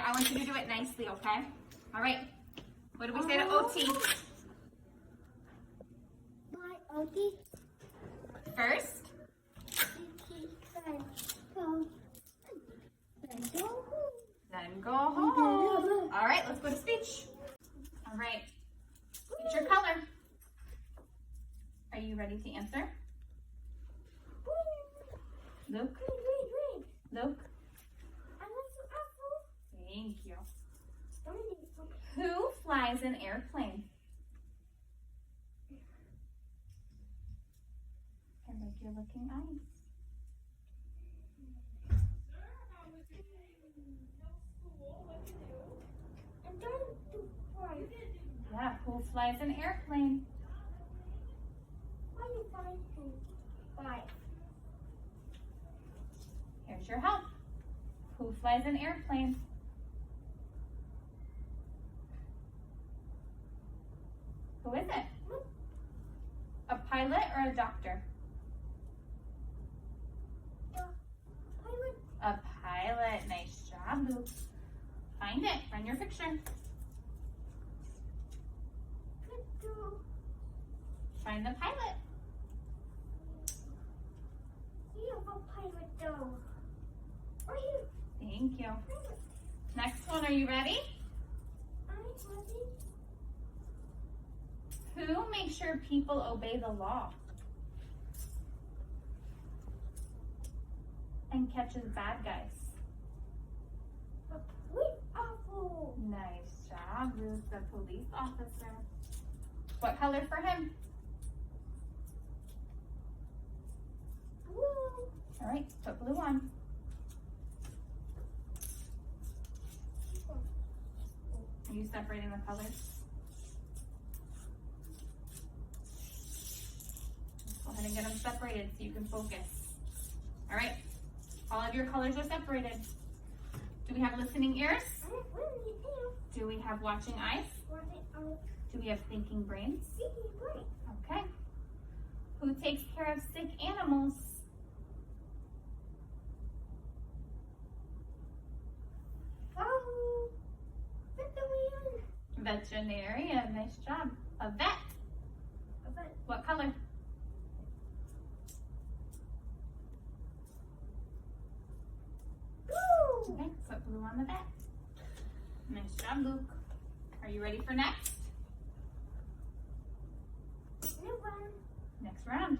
I want you to do it nicely, okay? All right. What do we say to OT? My OT. First. Then go home. All right, let's go to speech. All right. Feature color. Are you ready to answer? Luke? Luke? Thank you. Who flies an airplane? I like your looking eyes. Yeah, who flies an airplane? Here's your help. Who flies an airplane? Who is it? A pilot or a doctor? A pilot. Nice job, Luke. Find it. Find your picture. Find the pilot. Thank you. Next one, are you ready? Who makes sure people obey the law and catches bad guys? Nice job, Ruth, the police officer. What color for him? Blue. All right, put blue on. Are you separating the colors? Go ahead and get them separated so you can focus. All right, all of your colors are separated. Do we have listening ears? Do we have watching eyes? Do we have thinking brains? Okay. Who takes care of sick animals? Veterinarian. Nice job. A vet. What color? Blue. Okay, put blue on the vet. Nice job, Luke. Are you ready for next? Next round.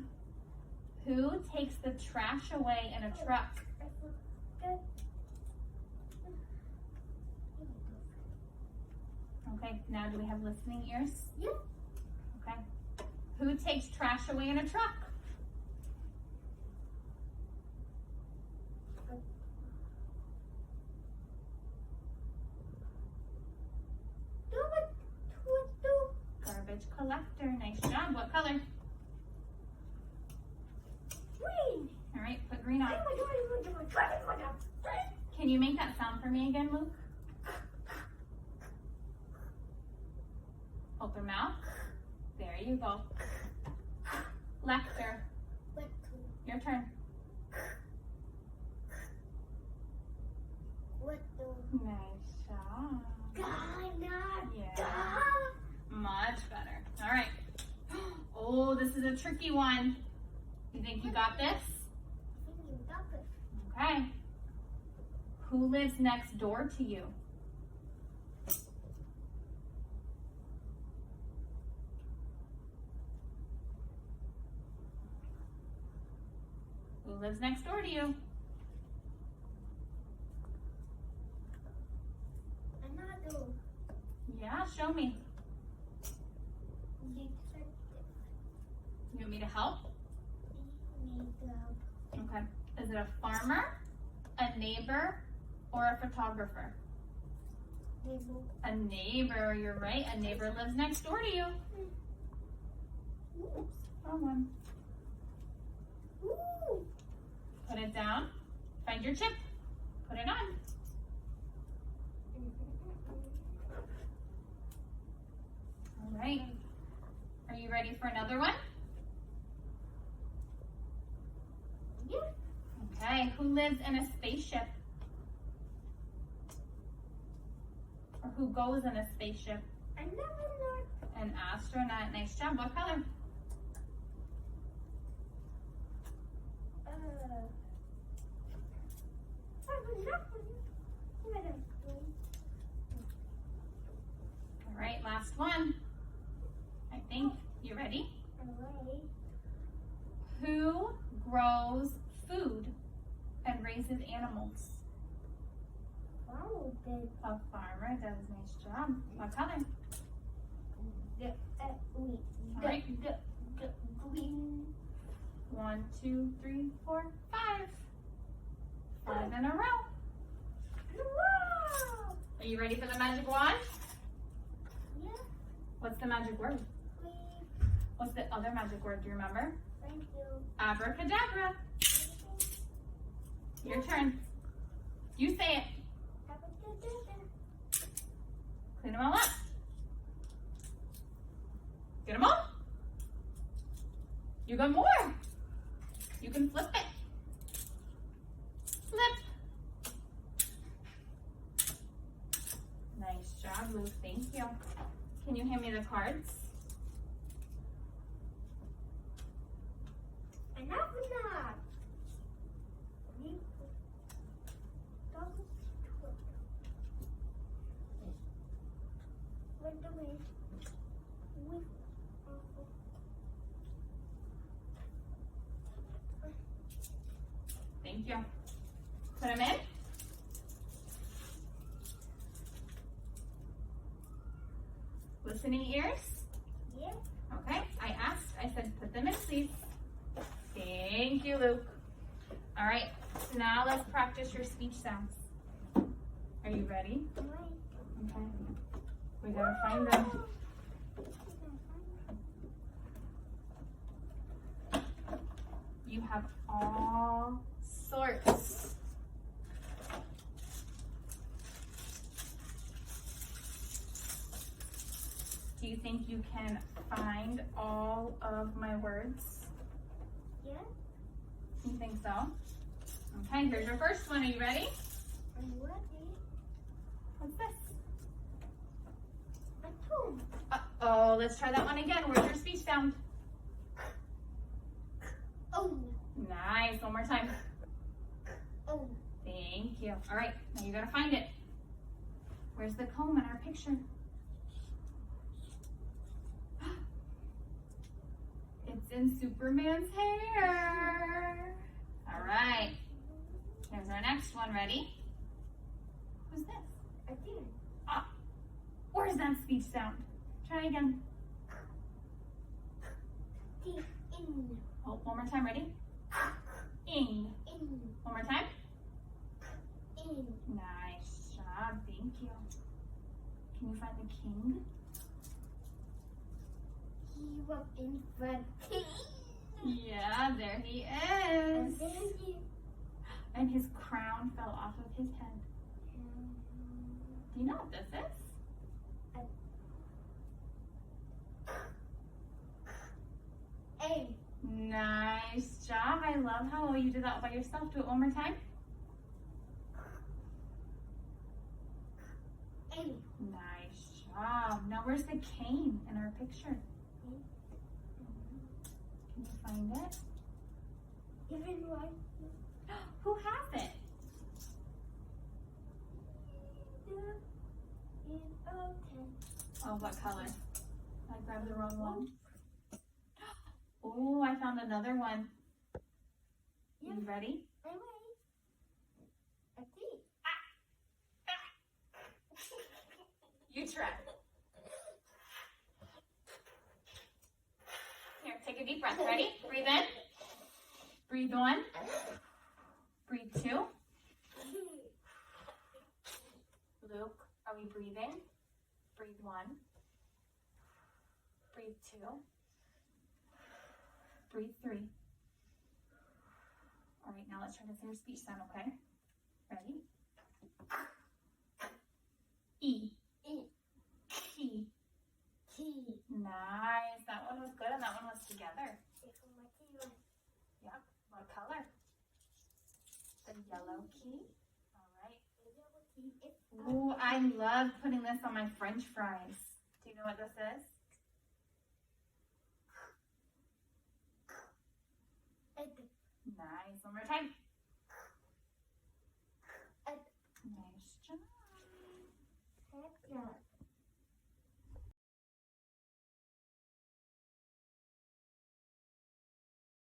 Who takes the trash away in a truck? Okay, now do we have listening ears? Yeah. Okay. Who takes trash away in a truck? Garbage collector. Nice job. What color? Green. All right, put green on. Can you make that sound for me again, Luke? Open mouth. There you go. Lecter. Your turn. Nice job. Yeah. Much better. All right. Oh, this is a tricky one. You think you got this? Okay. Who lives next door to you? Who lives next door to you? Yeah, show me. You want me to help? Okay. Is it a farmer, a neighbor, or a photographer? A neighbor, you're right. A neighbor lives next door to you. Wrong one. Put it down. Find your chip. Put it on. All right. Are you ready for another one? Yeah. Okay. Who lives in a spaceship? Or who goes in a spaceship? An astronaut. Nice job. What color? All right, last one. I think. You ready? Who grows food and raises animals? A farmer does. Nice job. What color? All right. 1, 2, 3, 4, 5. 5 in a row. Are you ready for the magic wand? Yeah. What's the magic word? What's the other magic word? Do you remember? Thank you. Abracadabra. Your turn. You say it. Clean them all up. Get them all. You got more. You can flip it. Flip. Nice job, Luke. Thank you. Can you hand me the cards? Enough. Thank you. Put them in. Listening ears? Yeah. Okay, I said put them in, please. Thank you, Luke. All right, so now let's practice your speech sounds. Are you ready? Okay. We gotta find them. You have all sorts. Do you think you can find all of my words? Yeah. You think so? Okay, here's your first one. Are you ready? I'm ready. What's this? A tomb. Uh-oh, let's try that one again. Where's your speech sound? Oh. Nice, one more time. Oh. Thank you. All right, now you gotta find it. Where's the comb in our picture? It's in Superman's hair. All right, here's our next one. Ready? Who's this? A deer. Where's that speech sound? Try again. In. Oh, one more time. Ready? Ing. In. One more time. In. Nice job. Thank you. Can you find the king? He was in front. Yeah, there he And is. then he. And his crown fell off of his head. Do you know what this is? A. Nice job. I love how you did that by yourself. Do it one more time. A. Nice job. Now where's the cane in our picture? Can you find it? Even one. Who has it? Oh, what color? I grabbed the wrong one. Oh, I found another one. You ready? I'm ready. A T. You try. Here, take a deep breath. Ready? Breathe in. Breathe 1. Breathe 2. Luke, are we breathing? Breathe 1. Breathe 2. Breathe 3. All right, now let's try to say your speech sound, okay? Ready? E. E. Key. Key. Nice. That one was good and that one was together. Yep. What color? The yellow key. All right. Ooh, I I love putting this on my French fries. Do you know what this is? A dip. Nice. One more time.